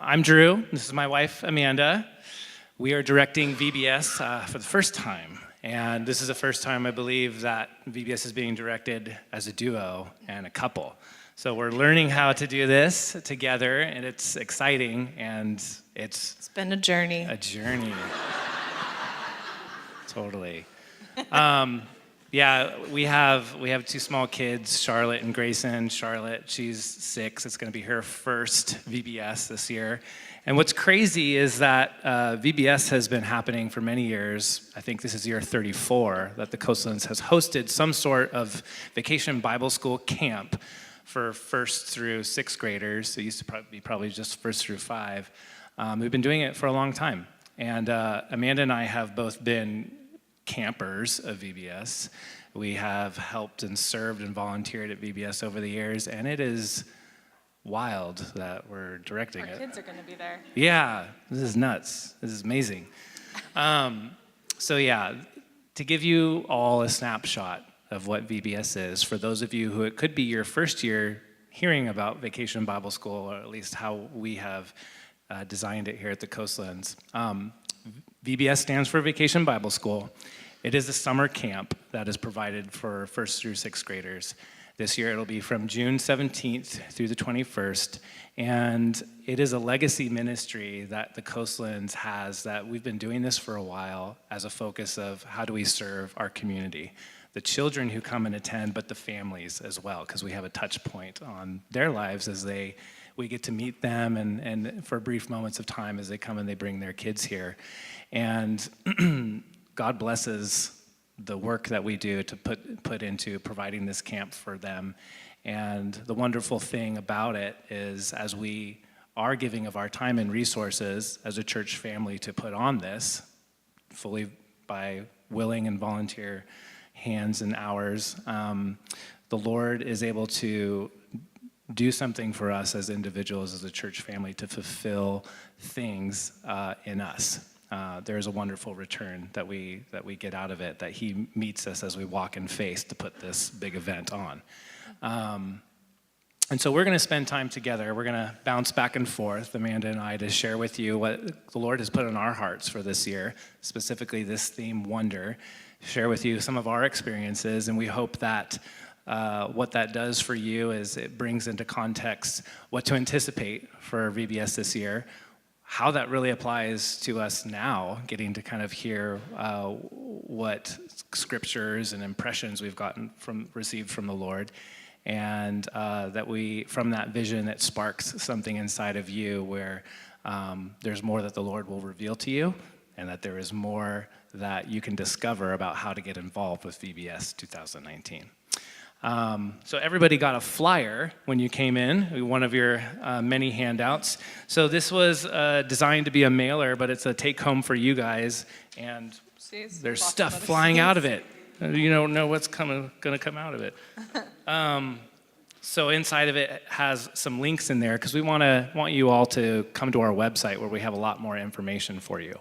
I'm Drew. This is my wife, Amanda. We are directing VBS for the first time. And this is the first time, I believe, that VBS is being directed as a duo and a couple. So we're learning how to do this together, and it's exciting, and it's been a journey. A journey. Totally. Yeah, we have two small kids, Charlotte and Grayson. Charlotte, she's 6. It's going to be her first VBS this year. And what's crazy is that VBS has been happening for many years. I think this is year 34 that the Coastlands has hosted some sort of vacation Bible school camp for 1st through 6th graders. It used to be probably just 1st through 5. We've been doing it for a long time. And Amanda and I have both been campers of VBS. We have helped and served and volunteered at VBS over the years, and it is wild that we're directing it. Our kids are going to be there. Yeah, this is nuts. This is amazing. So yeah, to give you all a snapshot of what VBS is, for those of you who it could be your first year hearing about Vacation Bible School, or at least how we have designed it here at the Coastlands. VBS stands for Vacation Bible School. It is a summer camp that is provided for 1st through 6th graders. This year it'll be from June 17th through the 21st, and it is a legacy ministry that the Coastlands has, that we've been doing this for a while as a focus of how do we serve our community. The children who come and attend, but the families as well, because we have a touch point on their lives as we get to meet them and for brief moments of time as they come and they bring their kids here. And God blesses the work that we do to put into providing this camp for them. And the wonderful thing about it is, as we are giving of our time and resources as a church family to put on this, fully by willing and volunteer hands and hours, the Lord is able to do something for us as individuals, as a church family, to fulfill things in us. There's a wonderful return that we get out of it, that he meets us as we walk in faith to put this big event on. And so we're going to spend time together. We're going to bounce back and forth, Amanda and I, to share with you what the Lord has put in our hearts for this year, specifically this theme, wonder, share with you some of our experiences, and we hope that what that does for you is it brings into context what to anticipate for VBS this year, how that really applies to us now, getting to kind of hear what scriptures and impressions we've received from the Lord, and that from that vision, it sparks something inside of you where there's more that the Lord will reveal to you, and that there is more that you can discover about how to get involved with VBS 2019. So everybody got a flyer when you came in, one of your many handouts. So this was designed to be a mailer, but it's a take-home for you guys, and there's stuff flying out of it. You don't know what's going to come out of it. So inside of it has some links in there, because we want you all to come to our website where we have a lot more information for you.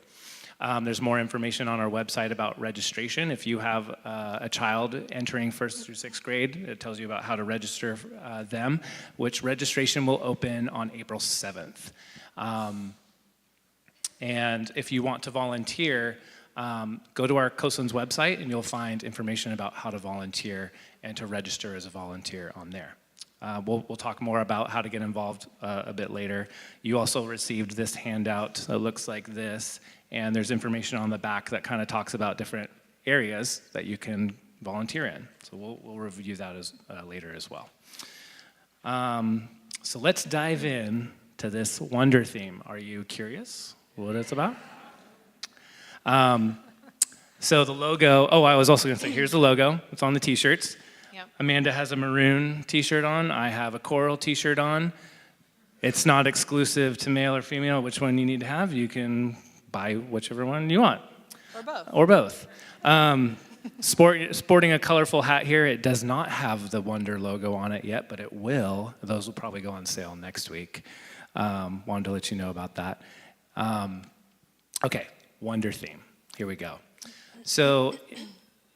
There's more information on our website about registration. If you have a child entering 1st through 6th grade, it tells you about how to register them, which registration will open on April 7th. And if you want to volunteer, go to our Coastlands website and you'll find information about how to volunteer and to register as a volunteer on there. We'll talk more about how to get involved a bit later. You also received this handout that looks like this, and there's information on the back that kind of talks about different areas that you can volunteer in. So we'll review that later as well. So let's dive in to this wonder theme. Are you curious what it's about? So the logo, I was also going to say, here's the logo. It's on the t-shirts. Yep. Amanda has a maroon t-shirt on. I have a coral t-shirt on. It's not exclusive to male or female. Which one you need to have, you can buy whichever one you want. Or both. Sporting a colorful hat here. It does not have the Wonder logo on it yet, but it will. Those will probably go on sale next week. Wanted to let you know about that. Okay, Wonder theme. Here we go. So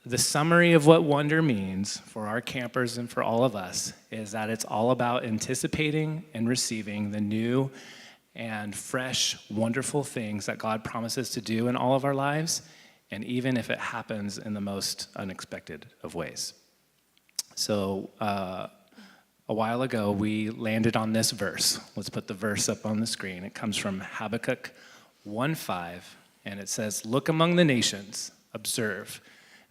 the summary of what wonder means for our campers and for all of us is that it's all about anticipating and receiving the new and fresh, wonderful things that God promises to do in all of our lives, and even if it happens in the most unexpected of ways. So a while ago, we landed on this verse. Let's put the verse up on the screen. It comes from Habakkuk 1:5, and it says, "Look among the nations, observe,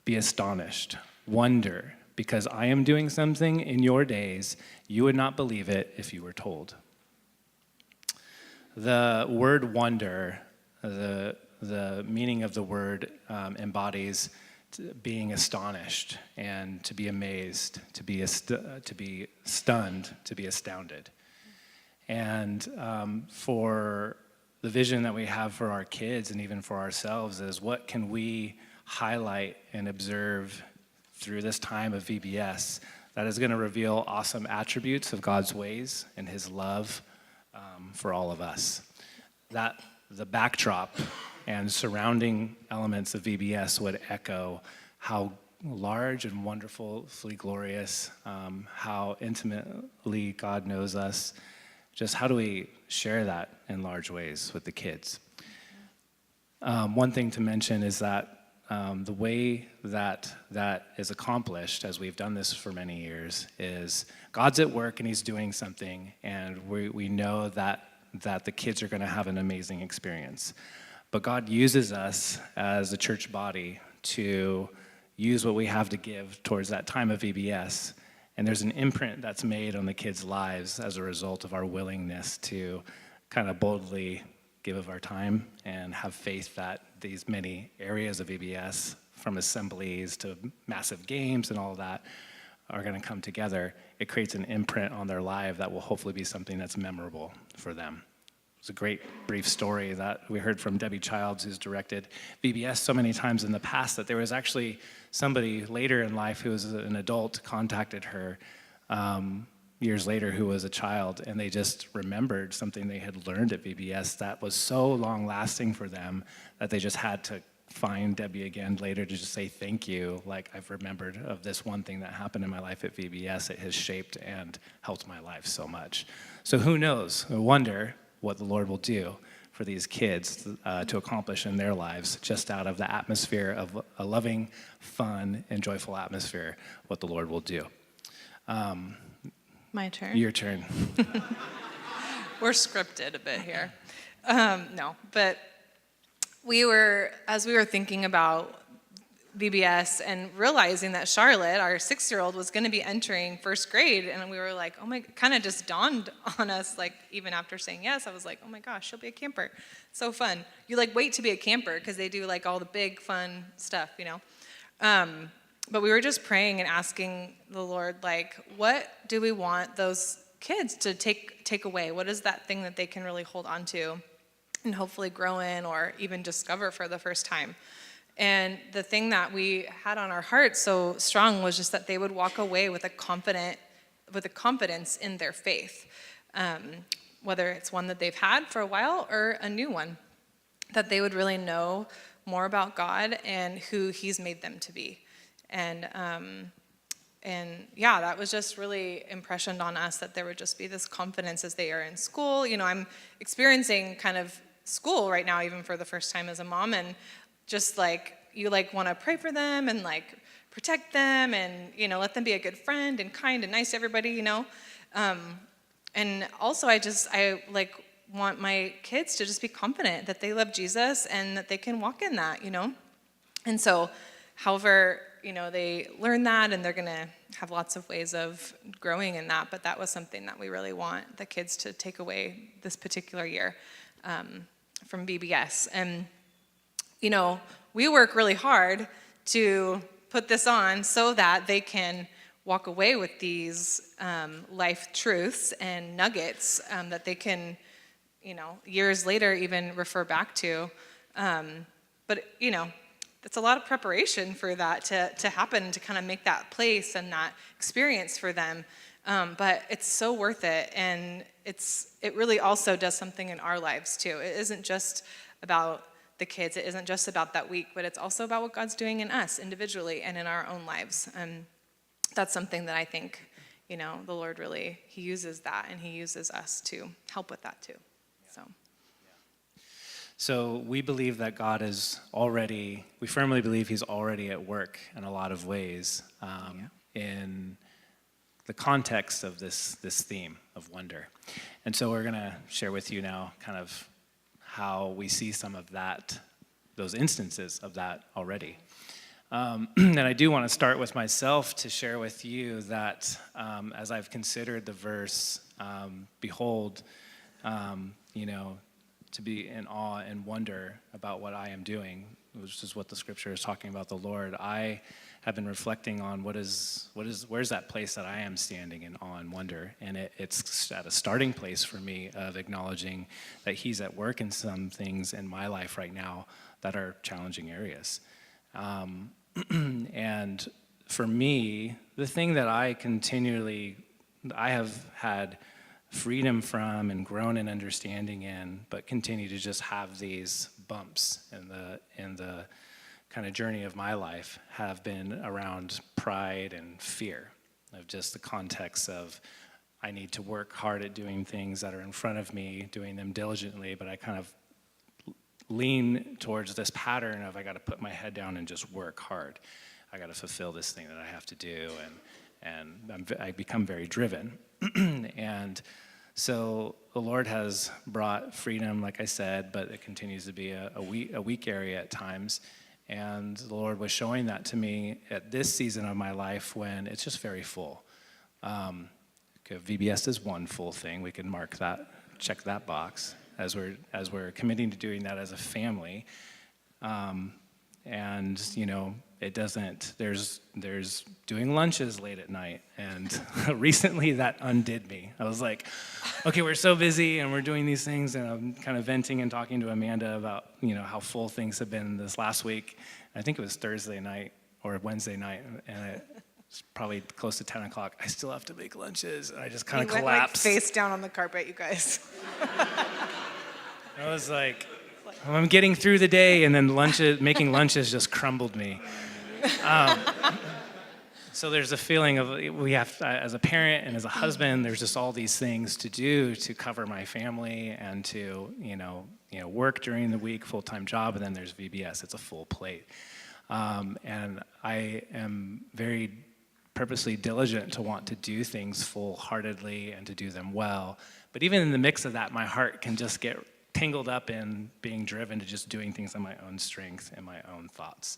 be astonished, wonder, because I am doing something in your days. You would not believe it if you were told." The word wonder, the meaning of the word embodies being astonished and to be amazed, to be stunned, to be astounded. And for the vision that we have for our kids and even for ourselves is what can we highlight and observe through this time of VBS that is going to reveal awesome attributes of God's ways and his love for all of us. That the backdrop and surrounding elements of VBS would echo how large and wonderfully glorious, how intimately God knows us. Just how do we share that in large ways with the kids? One thing to mention is that the way that is accomplished, as we've done this for many years, is God's at work and he's doing something, and we know that the kids are going to have an amazing experience. But God uses us as a church body to use what we have to give towards that time of VBS, and there's an imprint that's made on the kids' lives as a result of our willingness to kind of boldly give of our time and have faith that these many areas of VBS, from assemblies to massive games and all of that, are going to come together. It creates an imprint on their life that will hopefully be something that's memorable for them. It's a great brief story that we heard from Debbie Childs, who's directed VBS so many times in the past, that there was actually somebody later in life who was an adult contacted her years later who was a child, and they just remembered something they had learned at VBS that was so long-lasting for them that they just had to find Debbie again later to just say thank you. Like, I've remembered of this one thing that happened in my life at VBS. It has shaped and helped my life so much. So who knows? I wonder what the Lord will do for these kids to accomplish in their lives, just out of the atmosphere of a loving, fun, and joyful atmosphere, what the Lord will do. My turn? Your turn. We're scripted a bit here. No, but as we were thinking about VBS and realizing that Charlotte, our 6-year-old, was going to be entering first grade, and we were like, oh my, kind of just dawned on us, like, even after saying yes, I was like, oh my gosh, she'll be a camper. So fun. You like wait to be a camper because they do like all the big fun stuff, you know. But we were just praying and asking the Lord, like, what do we want those kids to take away? What is that thing that they can really hold on to and hopefully grow in or even discover for the first time? And the thing that we had on our heart so strong was just that they would walk away with a confidence in their faith, whether it's one that they've had for a while or a new one, that they would really know more about God and who He's made them to be. And yeah, that was just really impressioned on us, that there would just be this confidence as they are in school. You know, I'm experiencing kind of school right now, even for the first time as a mom, and just like, you like want to pray for them and like protect them and, you know, let them be a good friend and kind and nice to everybody, you know. And also I like want my kids to just be confident that they love Jesus and that they can walk in that, you know. And so, however, you know, they learn that, and they're going to have lots of ways of growing in that, but that was something that we really want the kids to take away this particular year from VBS. And you know, we work really hard to put this on so that they can walk away with these life truths and nuggets that they can, you know, years later even refer back to. But, you know, it's a lot of preparation for that to happen, to kind of make that place and that experience for them. But it's so worth it, and it really also does something in our lives too. It isn't just about the kids. It isn't just about that week, but it's also about what God's doing in us individually and in our own lives. And that's something that I think, you know, the Lord really, He uses that, and He uses us to help with that too. So. So we believe that God is already, we firmly believe he's already at work in a lot of ways in the context of this theme of wonder. And so we're going to share with you now kind of how we see some of that, those instances of that already. And I do want to start with myself to share with you that as I've considered the verse, behold, to be in awe and wonder about what I am doing, which is what the scripture is talking about the Lord, I have been reflecting on where's that place that I am standing in awe and wonder. And it's at a starting place for me of acknowledging that he's at work in some things in my life right now that are challenging areas. And for me, the thing that I have had freedom from and grown in understanding in, but continue to just have these bumps in the kind of journey of my life, have been around pride and fear of just the context of I need to work hard at doing things that are in front of me, doing them diligently, but I kind of lean towards this pattern of I got to put my head down and just work hard. I got to fulfill this thing that I have to do, and I become very driven. And so the Lord has brought freedom, like I said, but it continues to be a weak area at times. And the Lord was showing that to me at this season of my life when it's just very full. VBS is one full thing. We can mark that, check that box as we're committing to doing that as a family. And it doesn't. There's doing lunches late at night, and recently that undid me. I was like, okay, we're so busy and we're doing these things, and I'm kind of venting and talking to Amanda about how full things have been this last week. I think it was Thursday night or Wednesday night, and it's probably close to 10 o'clock. I still have to make lunches, and I just kind of collapsed. Went, face down on the carpet, you guys. I was like, I'm getting through the day, and then making lunches just crumbled me. So there's a feeling of we have, as a parent and as a husband, there's just all these things to do to cover my family and to work during the week, full-time job, and then there's VBS. It's a full plate, and I am very purposely diligent to want to do things full-heartedly and to do them well. But even in the mix of that, my heart can just get tangled up in being driven to just doing things on my own strength and my own thoughts.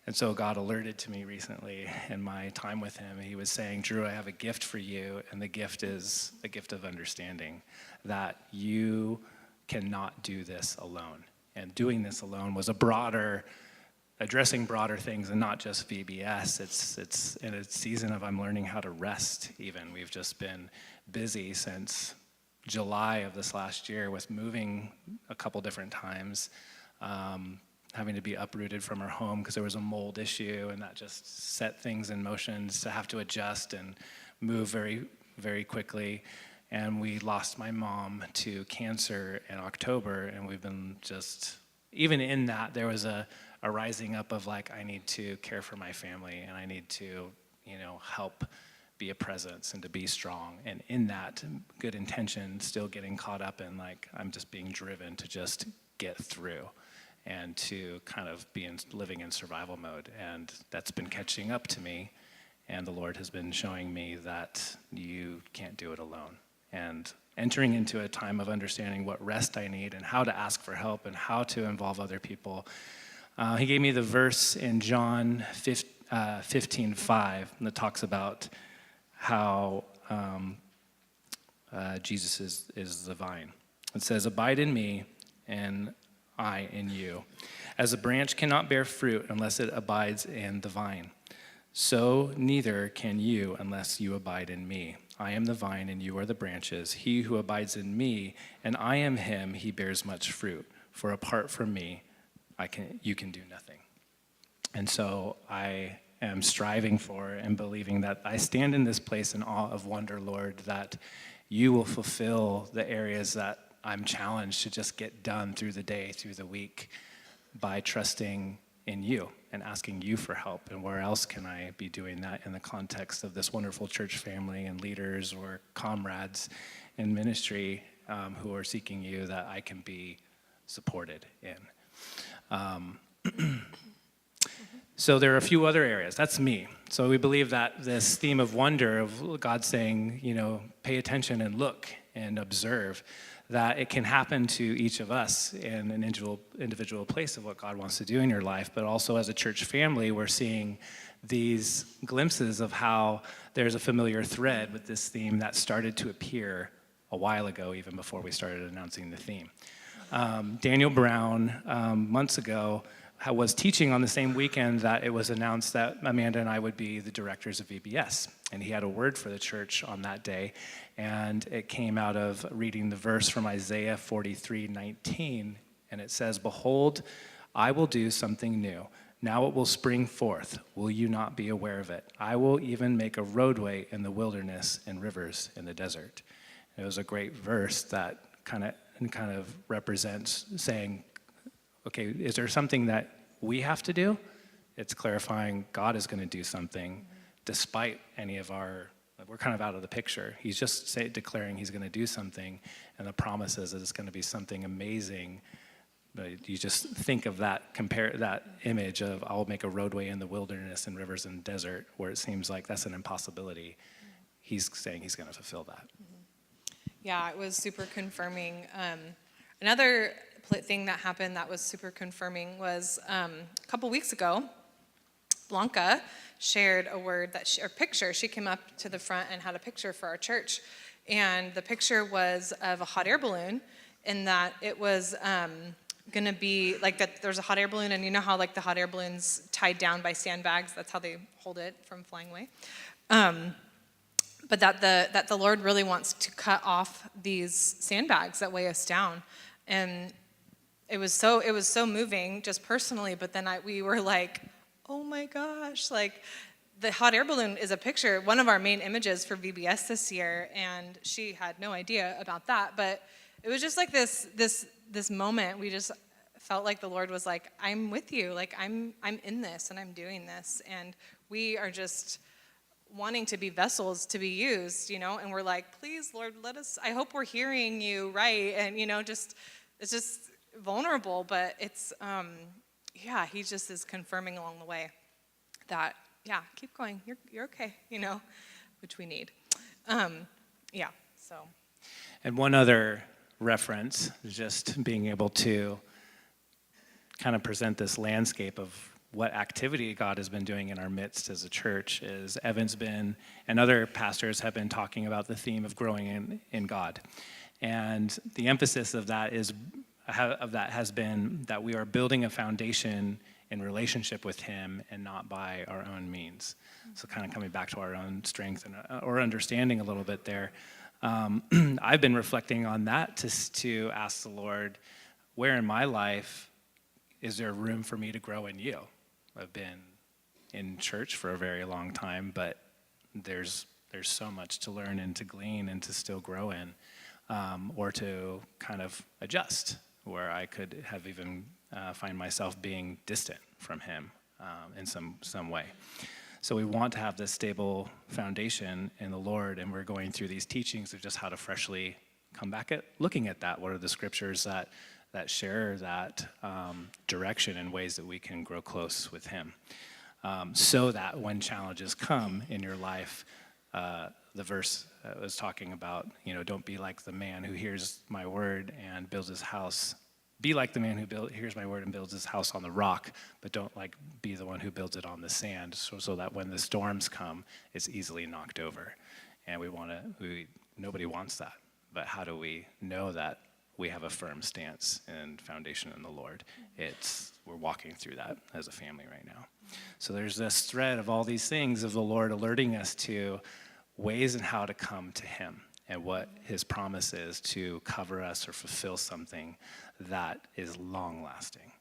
And so God alerted to me recently in my time with him. He was saying, Drew, I have a gift for you, and the gift is a gift of understanding, that you cannot do this alone. And doing this alone was addressing broader things and not just VBS. It's in a season of I'm learning how to rest even. We've just been busy since July of this last year with moving a couple different times, having to be uprooted from our home because there was a mold issue, and that just set things in motion to have to adjust and move very, very quickly. And we lost my mom to cancer in October, and we've been just, even in that, there was a rising up of like, I need to care for my family, and I need to, help be a presence and to be strong. And in that good intention, still getting caught up in like, I'm just being driven to just get through and to kind of be living in survival mode. And that's been catching up to me. And the Lord has been showing me that you can't do it alone. And entering into a time of understanding what rest I need and how to ask for help and how to involve other people. He gave me the verse in John 15:5 that talks about how Jesus is the vine. It says, abide in me and I in you. As a branch cannot bear fruit unless it abides in the vine, so neither can you unless you abide in me. I am the vine and you are the branches. He who abides in me and I am him, he bears much fruit. For apart from me, you can do nothing. And so I am striving for and believing that I stand in this place in awe of wonder, Lord, that you will fulfill the areas that I'm challenged to just get done through the day, through the week, by trusting in you and asking you for help. And where else can I be doing that in the context of this wonderful church family and leaders or comrades in ministry who are seeking you, that I can be supported in. So there are a few other areas. That's me. So we believe that this theme of wonder, of God saying, pay attention and look and observe, that it can happen to each of us in an individual place of what God wants to do in your life, but also as a church family, we're seeing these glimpses of how there's a familiar thread with this theme that started to appear a while ago, even before we started announcing the theme. Daniel Brown, months ago, was teaching on the same weekend that it was announced that Amanda and I would be the directors of VBS. And he had a word for the church on that day, and it came out of reading the verse from Isaiah 43:19, and it says, "Behold, I will do something new. Now it will spring forth. Will you not be aware of it? I will even make a roadway in the wilderness and rivers in the desert." It was a great verse that kind of represents saying, okay, is there something that we have to do? It's clarifying God is going to do something despite any of we're kind of out of the picture. He's just declaring he's going to do something, and the promise is that it's going to be something amazing. But you just think of compare that image of I'll make a roadway in the wilderness and rivers in the desert, where it seems like that's an impossibility. He's saying he's going to fulfill that. Yeah, it was super confirming. Another thing that happened that was super confirming was a couple weeks ago, Blanca shared a word or picture. She came up to the front and had a picture for our church. And the picture was of a hot air balloon, in that it was going to be like that. There's a hot air balloon, and you know how like the hot air balloon's tied down by sandbags. That's how they hold it from flying away. But that the Lord really wants to cut off these sandbags that weigh us down. And it was so moving just personally, but then we were like, oh my gosh, like the hot air balloon is a picture, one of our main images for VBS this year, and she had no idea about that, but it was just like this moment. We just felt like the Lord was like, I'm with you, like I'm in this and I'm doing this, and we are just wanting to be vessels to be used, and we're like, please, Lord, I hope we're hearing you right, and it's just vulnerable, but it's, he just is confirming along the way that, keep going, you're okay, which we need. So. And one other reference, just being able to kind of present this landscape of what activity God has been doing in our midst as a church, is Evan's been, and other pastors have been talking about the theme of growing in God. And the emphasis of that has been that we are building a foundation in relationship with him and not by our own means. So kind of coming back to our own strength or understanding a little bit there. I've been reflecting on that to ask the Lord, where in my life is there room for me to grow in you? I've been in church for a very long time, but there's so much to learn and to glean and to still grow in, or to kind of adjust, where I could have even find myself being distant from him in some way. So we want to have this stable foundation in the Lord, and we're going through these teachings of just how to freshly come back at looking at that. What are the scriptures that share that direction in ways that we can grow close with him, so that when challenges come in your life, the verse was talking about, don't be like the man who hears my word and builds his house. Be like the man who hears my word and builds his house on the rock, but don't be the one who builds it on the sand, so that when the storms come, it's easily knocked over. And nobody wants that. But how do we know that we have a firm stance and foundation in the Lord? We're walking through that as a family right now. So there's this thread of all these things of the Lord alerting us to ways and how to come to him, and what his promise is to cover us or fulfill something that is long-lasting.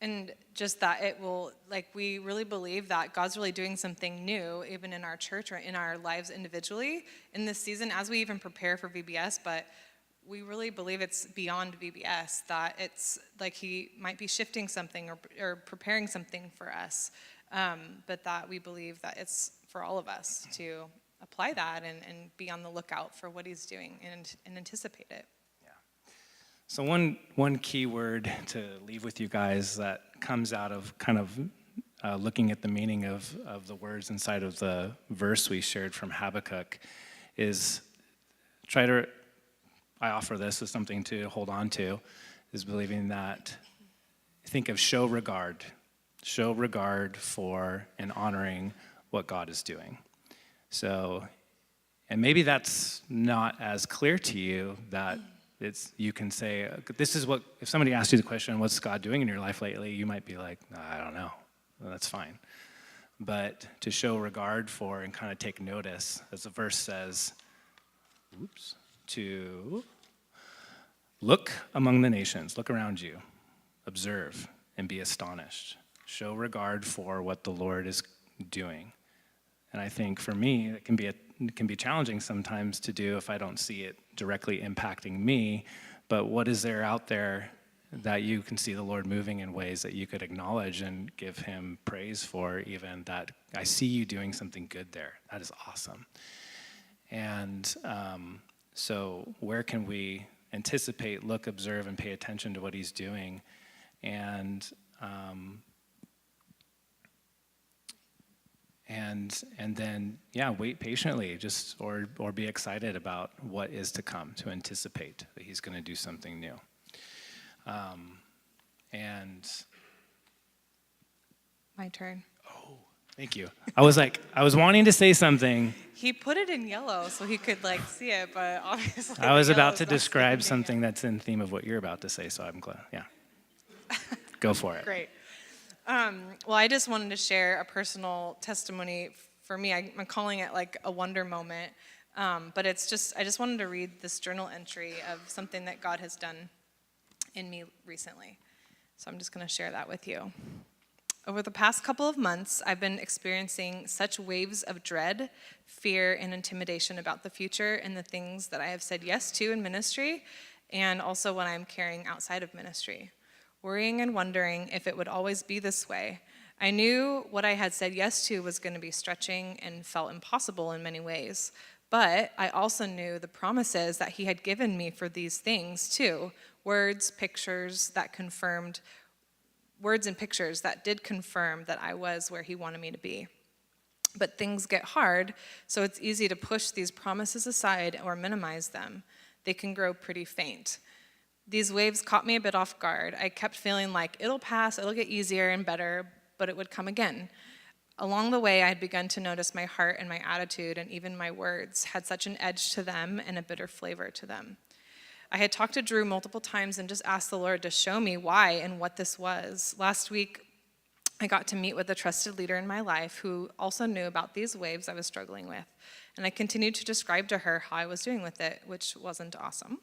And just that it will, we really believe that God's really doing something new, even in our church or in our lives individually in this season, as we even prepare for VBS, but we really believe it's beyond VBS, that it's like he might be shifting something or preparing something for us, but that we believe that it's for all of us to apply that and be on the lookout for what he's doing and anticipate it. Yeah. So one key word to leave with you guys that comes out of kind of looking at the meaning of the words inside of the verse we shared from Habakkuk is I offer this as something to hold on to, is believing that, think of show regard for and honoring what God is doing. So, and maybe that's not as clear to you that you can say, this is what, if somebody asks you the question, what's God doing in your life lately? You might be like, I don't know. Well, that's fine. But to show regard for and kind of take notice, as the verse says, to look among the nations, look around you, observe, and be astonished. Show regard for what the Lord is doing. And I think for me, it can be challenging sometimes to do if I don't see it directly impacting me. But what is there out there that you can see the Lord moving in ways that you could acknowledge and give him praise for, even that I see you doing something good there. That is awesome. And so where can we anticipate, look, observe, and pay attention to what he's doing? And then, wait patiently, or be excited about what is to come, to anticipate that he's going to do something new. My turn. Oh, thank you. I was wanting to say something. He put it in yellow so he could see it, but obviously I was about to describe something that's in theme of what you're about to say, so I'm glad. Yeah. Go for it. Great. Well, I just wanted to share a personal testimony for me. I'm calling it a wonder moment, but I just wanted to read this journal entry of something that God has done in me recently. So I'm just going to share that with you. Over the past couple of months, I've been experiencing such waves of dread, fear, and intimidation about the future and the things that I have said yes to in ministry, and also what I'm carrying outside of ministry. Worrying and wondering if it would always be this way. I knew what I had said yes to was going to be stretching and felt impossible in many ways. But I also knew the promises that he had given me for these things too. Words and pictures that did confirm that I was where he wanted me to be. But things get hard, so it's easy to push these promises aside or minimize them. They can grow pretty faint. These waves caught me a bit off guard. I kept feeling like it'll pass, it'll get easier and better, but it would come again. Along the way, I had begun to notice my heart and my attitude and even my words had such an edge to them and a bitter flavor to them. I had talked to Drew multiple times and just asked the Lord to show me why and what this was. Last week, I got to meet with a trusted leader in my life who also knew about these waves I was struggling with. And I continued to describe to her how I was doing with it, which wasn't awesome.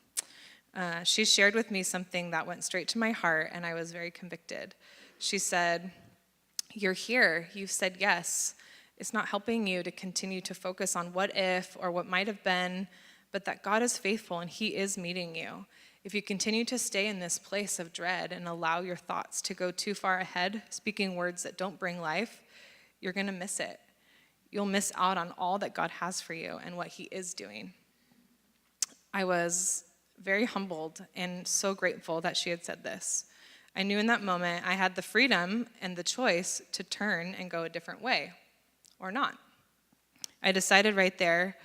She shared with me something that went straight to my heart, and I was very convicted. She said, "You're here. You've said yes. It's not helping you to continue to focus on what if or what might have been, but that God is faithful and he is meeting you. If you continue to stay in this place of dread and allow your thoughts to go too far ahead, speaking words that don't bring life, you're going to miss it. You'll miss out on all that God has for you and what he is doing." I was very humbled and so grateful that she had said this. I knew in that moment I had the freedom and the choice to turn and go a different way, or not. I decided right there,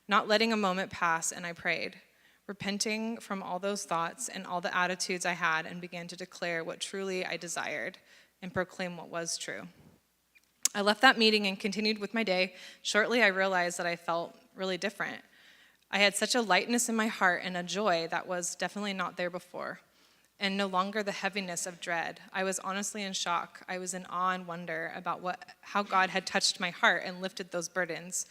not letting a moment pass, and I prayed, repenting from all those thoughts and all the attitudes I had, and began to declare what truly I desired and proclaim what was true. I left that meeting and continued with my day. Shortly, I realized that I felt really different. I had such a lightness in my heart and a joy that was definitely not there before, and no longer the heaviness of dread. I was honestly in shock. I was in awe and wonder about how God had touched my heart and lifted those burdens.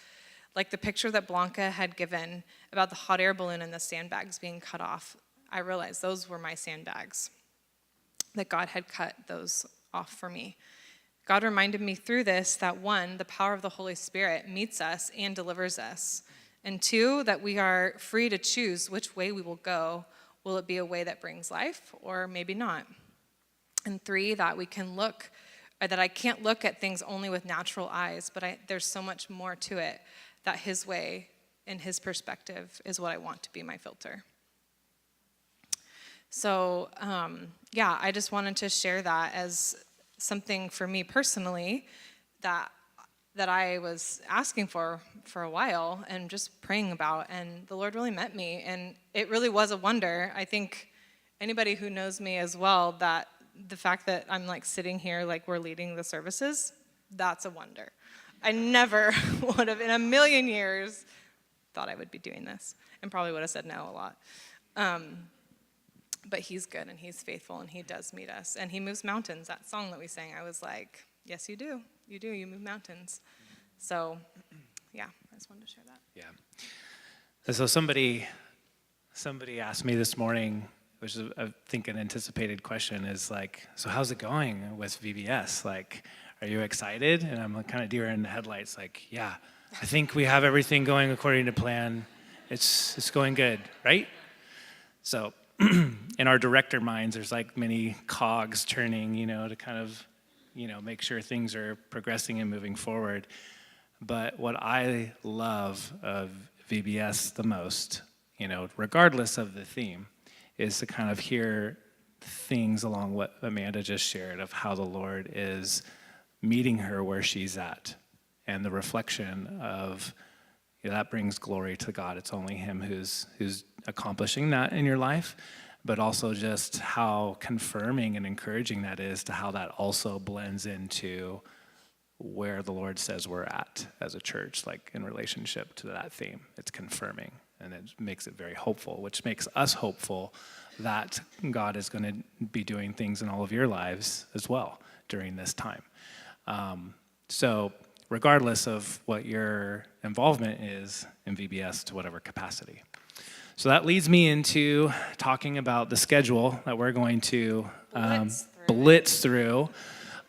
Like the picture that Blanca had given about the hot air balloon and the sandbags being cut off, I realized those were my sandbags, that God had cut those off for me. God reminded me through this that 1, the power of the Holy Spirit meets us and delivers us. And 2, that we are free to choose which way we will go. Will it be a way that brings life or maybe not? And 3, that I can't look at things only with natural eyes, but there's so much more to it, that his way and his perspective is what I want to be my filter. So, yeah, I just wanted to share that as something for me personally that I was asking for a while and just praying about, and the Lord really met me, and it really was a wonder. I think anybody who knows me as well, that the fact that I'm like sitting here like we're leading the services, that's a wonder. I never would have in a million years thought I would be doing this, and probably would have said no a lot. But he's good and he's faithful and he does meet us and he moves mountains. That song that we sang, I was like, yes, you do. You do. You move mountains. So, yeah, I just wanted to share that. Yeah. And so somebody asked me this morning, which is, I think, an anticipated question, is like, so how's it going with VBS? Like, are you excited? And I'm kind of deer in the headlights, like, yeah, I think we have everything going according to plan. It's going good, right? So in our director minds, there's like many cogs turning, to kind of, make sure things are progressing and moving forward. But what I love of VBS the most, regardless of the theme, is to kind of hear things along what Amanda just shared of how the Lord is meeting her where she's at. And the reflection of, that brings glory to God. It's only him who's accomplishing that in your life, but also just how confirming and encouraging that is to how that also blends into where the Lord says we're at as a church, like in relationship to that theme. It's confirming, and it makes it very hopeful, which makes us hopeful that God is going to be doing things in all of your lives as well during this time. So regardless of what your involvement is in VBS to whatever capacity. So that leads me into talking about the schedule that we're going to blitz through.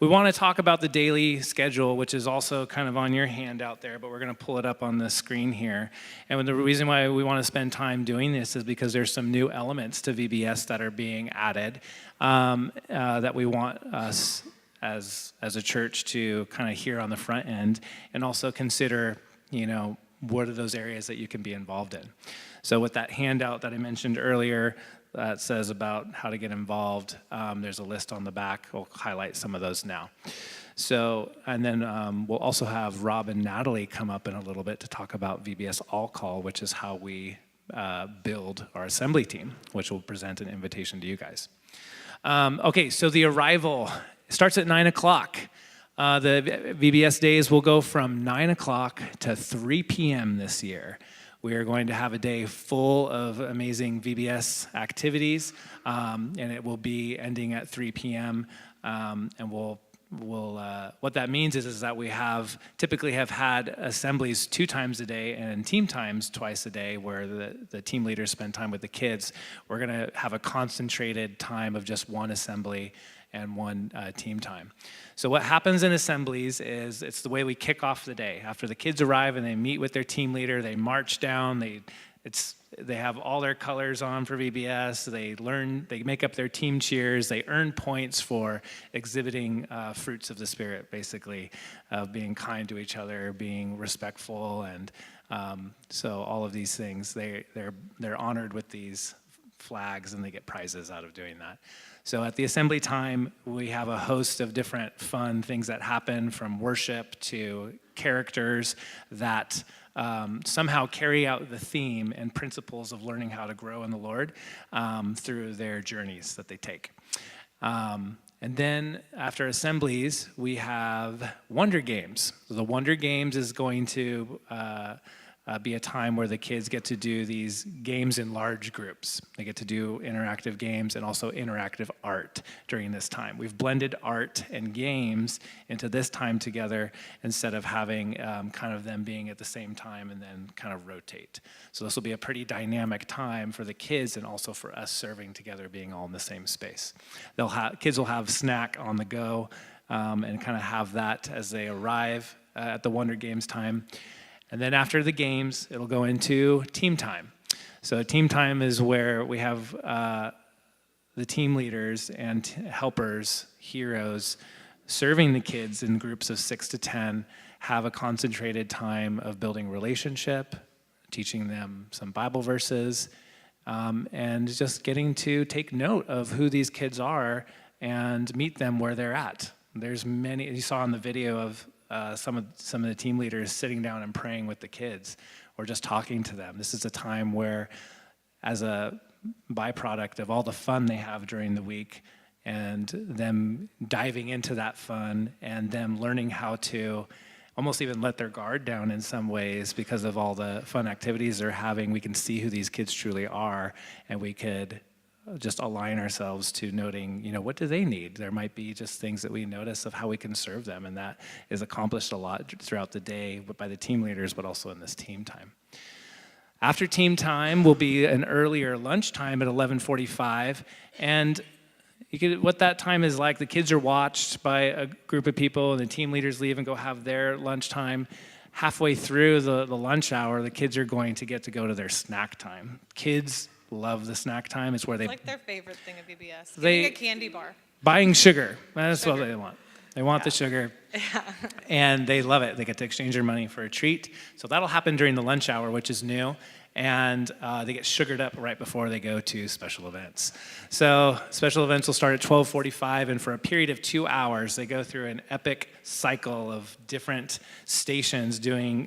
We want to talk about the daily schedule, which is also kind of on your handout there, but we're going to pull it up on the screen here. And the reason why we want to spend time doing this is because there's some new elements to VBS that are being added that we want us as a church to kind of hear on the front end, and also consider, what are those areas that you can be involved in. So with that handout that I mentioned earlier that says about how to get involved, there's a list on the back. We'll highlight some of those now. So, and then we'll also have Rob and Natalie come up in a little bit to talk about VBS All Call, which is how we build our assembly team, which will present an invitation to you guys. Okay, so the arrival starts at 9 o'clock. The VBS days will go from 9 o'clock to 3 p.m. this year. We are going to have a day full of amazing VBS activities, and it will be ending at 3 p.m. And we'll what that means is that we typically have had assemblies 2 times a day and team times twice a day, where the team leaders spend time with the kids. We're going to have a concentrated time of just one assembly and one team time. So what happens in assemblies is it's the way we kick off the day. After the kids arrive and they meet with their team leader, they march down, they have all their colors on for VBS, they make up their team cheers, they earn points for exhibiting fruits of the Spirit, basically, being kind to each other, being respectful, and so all of these things, they're honored with these flags and they get prizes out of doing that. So at the assembly time, we have a host of different fun things that happen, from worship to characters that somehow carry out the theme and principles of learning how to grow in the Lord through their journeys that they take. And then after assemblies, we have Wonder Games. So the Wonder Games is going to be a time where the kids get to do these games in large groups. They get to do interactive games and also interactive art during this time. We've blended art and games into this time together instead of having kind of them being at the same time and then kind of rotate. So this will be a pretty dynamic time for the kids and also for us serving together, being all in the same space. Kids will have snack on the go and kind of have that as they arrive at the Wonder Games time. And then after the games, it'll go into team time. So team time is where we have the team leaders and helpers, heroes, serving the kids in groups of 6 to 10, have a concentrated time of building relationship, teaching them some Bible verses, and just getting to take note of who these kids are and meet them where they're at. There's many, you saw in the video of some of the team leaders sitting down and praying with the kids or just talking to them. This is a time where, as a byproduct of all the fun they have during the week and them diving into that fun and them learning how to almost even let their guard down in some ways because of all the fun activities they're having, we can see who these kids truly are, and we could just align ourselves to noting, what do they need? There might be just things that we notice of how we can serve them, and that is accomplished a lot throughout the day by the team leaders, but also in this team time. After team time will be an earlier lunchtime at 11:45, and what that time is like, the kids are watched by a group of people, and the team leaders leave and go have their lunchtime. Halfway through the lunch hour, the kids are going to get to go to their snack time. Kids love the snack time. It's where It's like their favorite thing at VBS. Getting a candy bar. Buying sugar. That's what they want. They want the sugar. Yeah. And they love it. They get to exchange their money for a treat. So that'll happen during the lunch hour, which is new. And they get sugared up right before they go to special events. So special events will start at 12:45, and for a period of 2 hours, they go through an epic cycle of different stations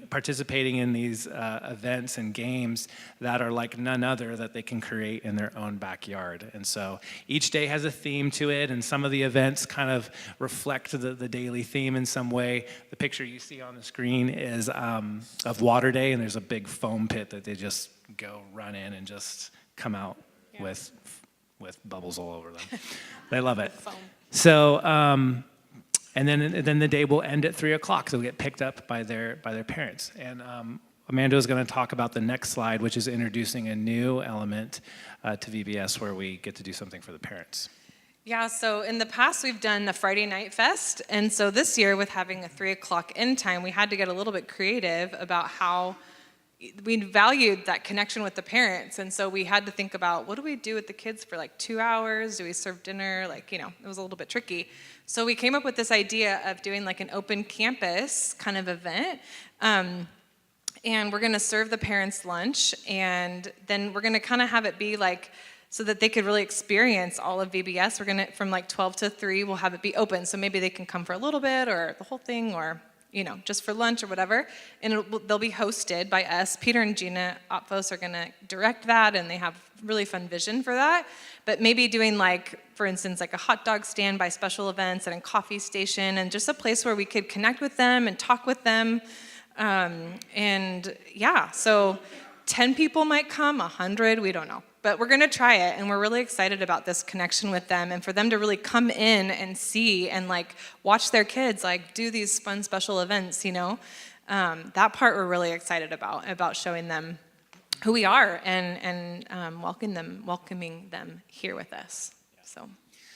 participating in these events and games that are like none other that they can create in their own backyard. And so each day has a theme to it, and some of the events kind of reflect the daily theme in some way. The picture you see on the screen is of Water Day, and there's a big foam pit that they just go run in and just come out with bubbles all over them. They love it. So, and then the day will end at 3 o'clock. So they'll get picked up by their parents. And Amanda is going to talk about the next slide, which is introducing a new element to VBS where we get to do something for the parents. Yeah, so in the past we've done a Friday night fest, and so this year with having a 3 o'clock end time, we had to get a little bit creative about how we valued that connection with the parents, and so we had to think about, what do we do with the kids for like 2 hours? Do we serve dinner? It was a little bit tricky. So we came up with this idea of doing like an open campus kind of event, and we're gonna serve the parents lunch, and then we're gonna kind of have it be like, so that they could really experience all of VBS. We're gonna, from like 12 to 3, we'll have it be open, so maybe they can come for a little bit, or the whole thing, or just for lunch or whatever, and they'll be hosted by us. Peter and Gina Opfos are gonna direct that, and they have really fun vision for that. But maybe doing for instance, a hot dog stand by special events and a coffee station, and just a place where we could connect with them and talk with them. So 10 people might come, 100, we don't know. But we're gonna try it, and we're really excited about this connection with them, and for them to really come in and see and watch their kids do these fun special events, that part we're really excited about showing them who we are and welcoming them here with us.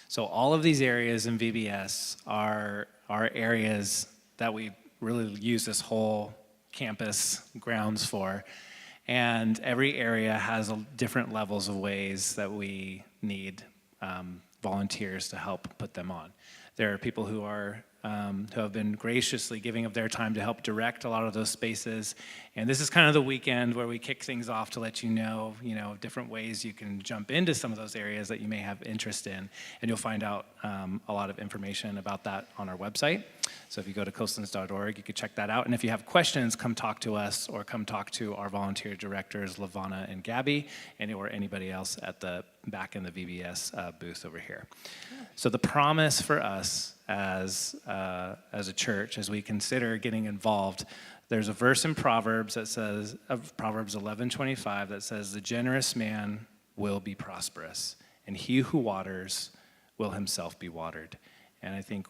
So all of these areas in VBS are areas that we really use this whole campus grounds for. And every area has different levels of ways that we need volunteers to help put them on. There are people who have been graciously giving of their time to help direct a lot of those spaces. And this is kind of the weekend where we kick things off to let you know, different ways you can jump into some of those areas that you may have interest in. And you'll find out a lot of information about that on our website. So if you go to coastlands.org, you can check that out. And if you have questions, come talk to us or come talk to our volunteer directors, Lavana and Gabby, or anybody else at the back in the VBS booth over here. So the promise for us as a church, as we consider getting involved, there's a verse in Proverbs that says, Proverbs 11:25, that says, "The generous man will be prosperous, and he who waters will himself be watered." And I think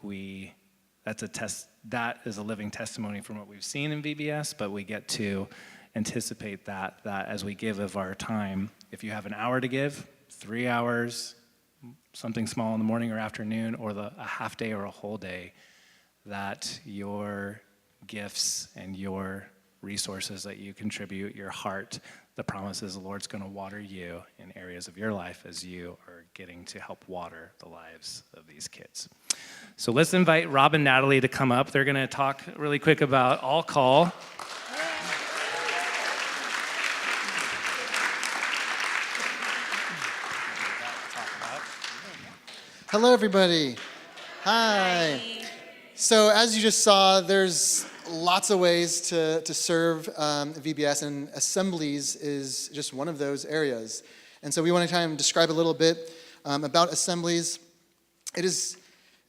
that is a living testimony from what we've seen in VBS, but we get to anticipate that as we give of our time. If you have an hour to give, 3 hours, something small in the morning or afternoon, or a half day or a whole day, that your gifts and your resources that you contribute, your heart, the promise is the Lord's going to water you in areas of your life as you are getting to help water the lives of these kids. So let's invite Rob and Natalie to come up. They're going to talk really quick about All Call. Hello, everybody. Hi. So as you just saw, there's lots of ways to serve VBS, and assemblies is just one of those areas. And so we want to kind of describe a little bit about assemblies. It's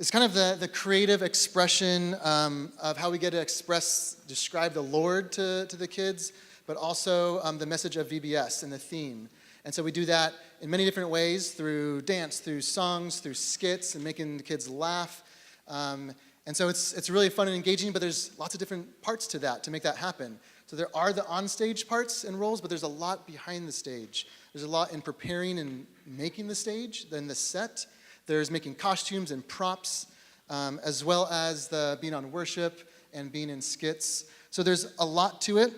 kind of the creative expression of how we get to describe the Lord to the kids, but also the message of VBS and the theme. And so we do that in many different ways, through dance, through songs, through skits, and making the kids laugh. And so it's really fun and engaging, but there's lots of different parts to that to make that happen. So there are the on-stage parts and roles, but there's a lot behind the stage. There's a lot in preparing and making the stage, then the set. There's making costumes and props, as well as being on worship and being in skits. So there's a lot to it,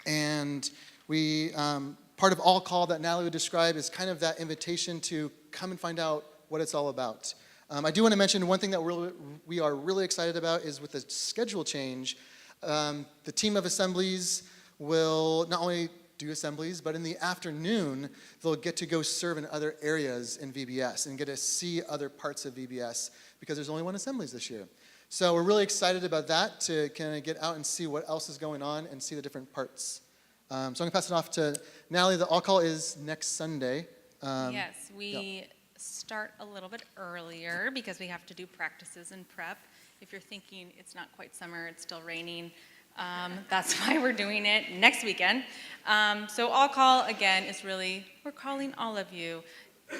and part of All Call that Natalie would describe is kind of that invitation to come and find out what it's all about. I do want to mention one thing that we are really excited about is with the schedule change, the team of assemblies will not only do assemblies, but in the afternoon, they'll get to go serve in other areas in VBS and get to see other parts of VBS because there's only one assemblies this year. So we're really excited about that, to kind of get out and see what else is going on and see the different parts. So I'm going to pass it off to Natalie. The All Call is next Sunday. Yes, we start a little bit earlier because we have to do practices and prep. If you're thinking it's not quite summer, it's still raining, that's why we're doing it next weekend. So All Call, again, is really, we're calling all of you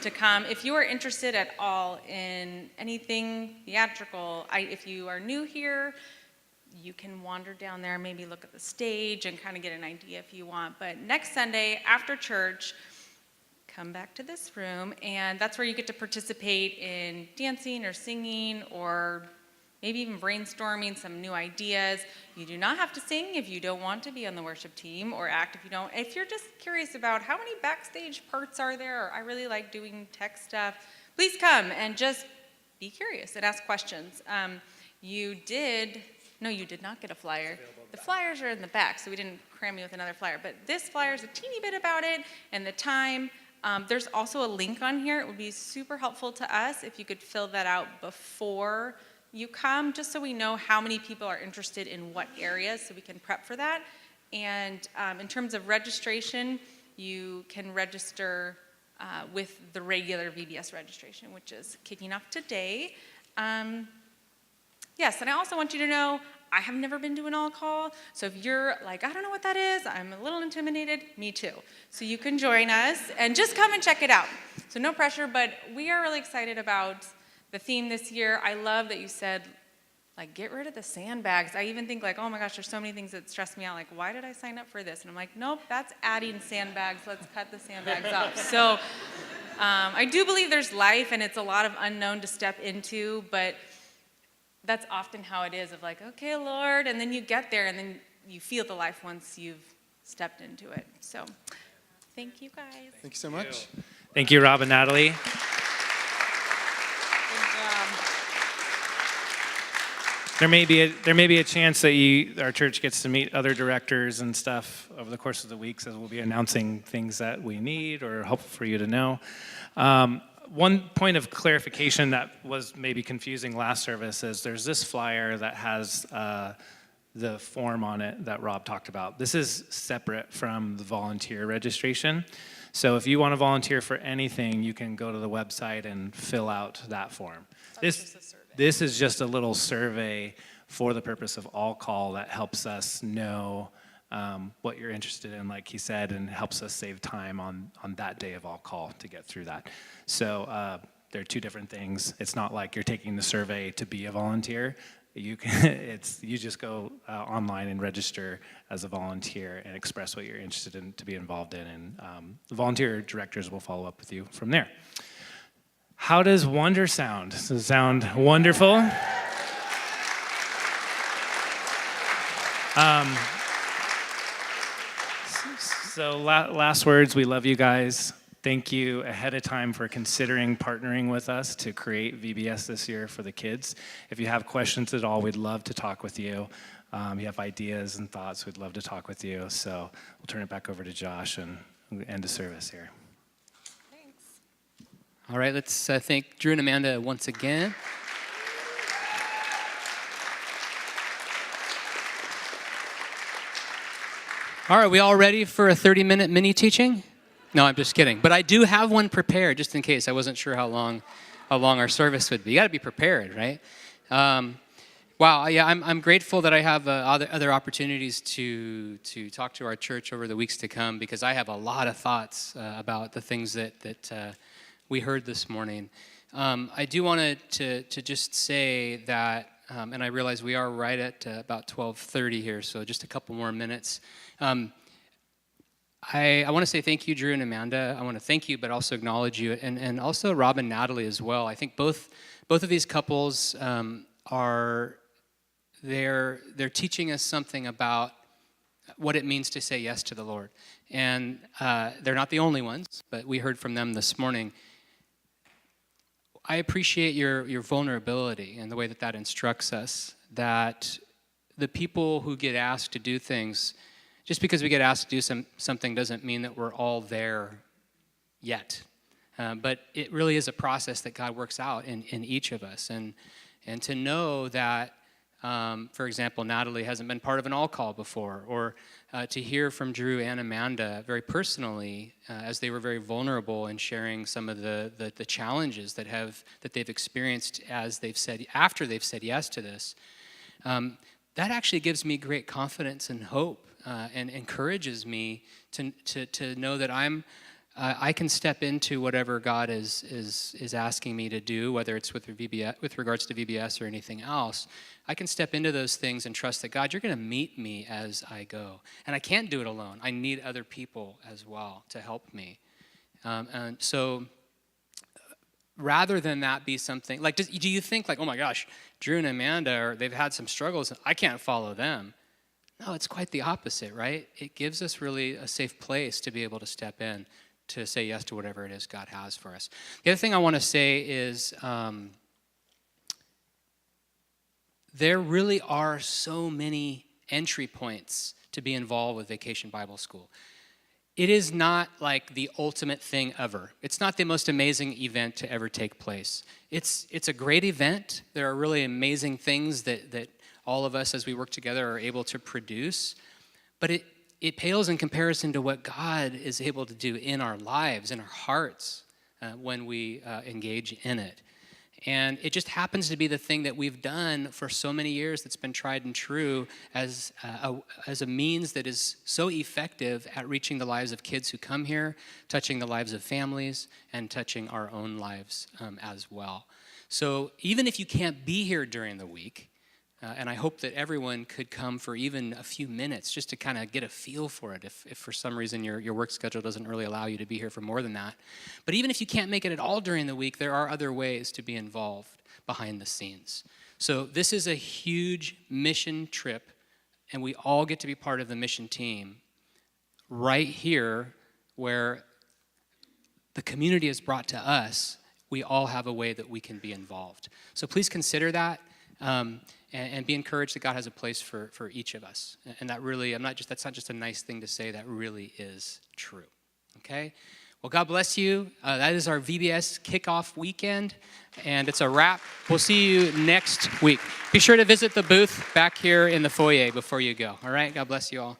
to come. If you are interested at all in anything theatrical, if you are new here, you can wander down there, maybe look at the stage and kind of get an idea if you want. But next Sunday after church, come back to this room, and that's where you get to participate in dancing or singing or maybe even brainstorming some new ideas. You do not have to sing if you don't want to be on the worship team, or act if you don't. If you're just curious about how many backstage parts are there, or I really like doing tech stuff, please come and just be curious and ask questions. You did not get a flyer. The flyers are in the back, so we didn't cram you with another flyer. But this flyer is a teeny bit about it and the time. There's also a link on here. It would be super helpful to us if you could fill that out before you come, just so we know how many people are interested in what areas, so we can prep for that. And in terms of registration, you can register with the regular VBS registration, which is kicking off today. Yes, and I also want you to know, I have never been to an All Call, so if you're like, I don't know what that is, I'm a little intimidated, me too. So you can join us and just come and check it out. So no pressure, but we are really excited about the theme this year. I love that you said, like, get rid of the sandbags. I even think like, oh my gosh, there's so many things that stress me out, like, why did I sign up for this? And I'm like, nope, that's adding sandbags, let's cut the sandbags off. So I do believe there's life, and it's a lot of unknown to step into, but that's often how it is, of like, okay, Lord, and then you get there, and then you feel the life once you've stepped into it. So, thank you, guys. Thank you so much. Thank you, Rob and Natalie. Good job. There may be a chance that our church gets to meet other directors and stuff over the course of the weeks, as we'll be announcing things that we need or helpful for you to know. One point of clarification that was maybe confusing last service is there's this flyer that has the form on it that Rob talked about. This is separate from the volunteer registration. So if you want to volunteer for anything, you can go to the website and fill out that form. This is just a little survey for the purpose of All Call that helps us know what you're interested in, like he said, and helps us save time on that day of All Call to get through that. So they're two different things. It's not like you're taking the survey to be a volunteer. You just go online and register as a volunteer and express what you're interested in to be involved in, and the volunteer directors will follow up with you from there. How does wonder sound? Does it sound wonderful? So last words, we love you guys. Thank you ahead of time for considering partnering with us to create VBS this year for the kids. If you have questions at all, we'd love to talk with you. You have ideas and thoughts, we'd love to talk with you. So we'll turn it back over to Josh and end the service here. Thanks. All right, let's thank Drew and Amanda once again. All right, we all ready for a 30-minute mini teaching? No, I'm just kidding. But I do have one prepared just in case. I wasn't sure how long our service would be. You got to be prepared, right? Wow, yeah, I'm grateful that I have other opportunities to talk to our church over the weeks to come, because I have a lot of thoughts about the things that we heard this morning. I do want to just say that, and I realize we are right at about 12:30 here, so just a couple more minutes. I want to say thank you, Drew and Amanda. I want to thank you, but also acknowledge you, and also Rob and Natalie as well. I think both of these couples they're teaching us something about what it means to say yes to the Lord. And they're not the only ones, but we heard from them this morning. I appreciate your vulnerability and the way that instructs us, that the people who get asked to do things, just because we get asked to do something doesn't mean that we're all there yet. But it really is a process that God works out in each of us. And to know that, for example, Natalie hasn't been part of an all-call before, or to hear from Drew and Amanda very personally as they were very vulnerable in sharing some of the challenges that they've experienced after they've said yes to this. That actually gives me great confidence and hope, and encourages me to know that I can step into whatever God is asking me to do, whether it's with regards to VBS or anything else. I can step into those things and trust that, God, you're going to meet me as I go. And I can't do it alone. I need other people as well to help me. And so rather than that be something, like, do you think like, oh my gosh, Drew and Amanda, they've had some struggles, I can't follow them. No, it's quite the opposite, right? It gives us really a safe place to be able to step in, to say yes to whatever it is God has for us. The other thing I want to say is there really are so many entry points to be involved with Vacation Bible School. It is not like the ultimate thing ever. It's not the most amazing event to ever take place. It's a great event. There are really amazing things that all of us as we work together are able to produce, but it pales in comparison to what God is able to do in our lives, in our hearts, when we engage in it. And it just happens to be the thing that we've done for so many years that's been tried and true as a means that is so effective at reaching the lives of kids who come here, touching the lives of families, and touching our own lives as well. So even if you can't be here during the week, and I hope that everyone could come for even a few minutes just to kind of get a feel for it if for some reason your work schedule doesn't really allow you to be here for more than that. But even if you can't make it at all during the week, there are other ways to be involved behind the scenes. So this is a huge mission trip, and we all get to be part of the mission team right here where the community is brought to us. We all have a way that we can be involved. So please consider that. And be encouraged that God has a place for each of us. And that really, that's not just a nice thing to say, that really is true. Okay? Well, God bless you. That is our VBS Kick Off weekend, and it's a wrap. We'll see you next week. Be sure to visit the booth back here in the foyer before you go. All right? God bless you all.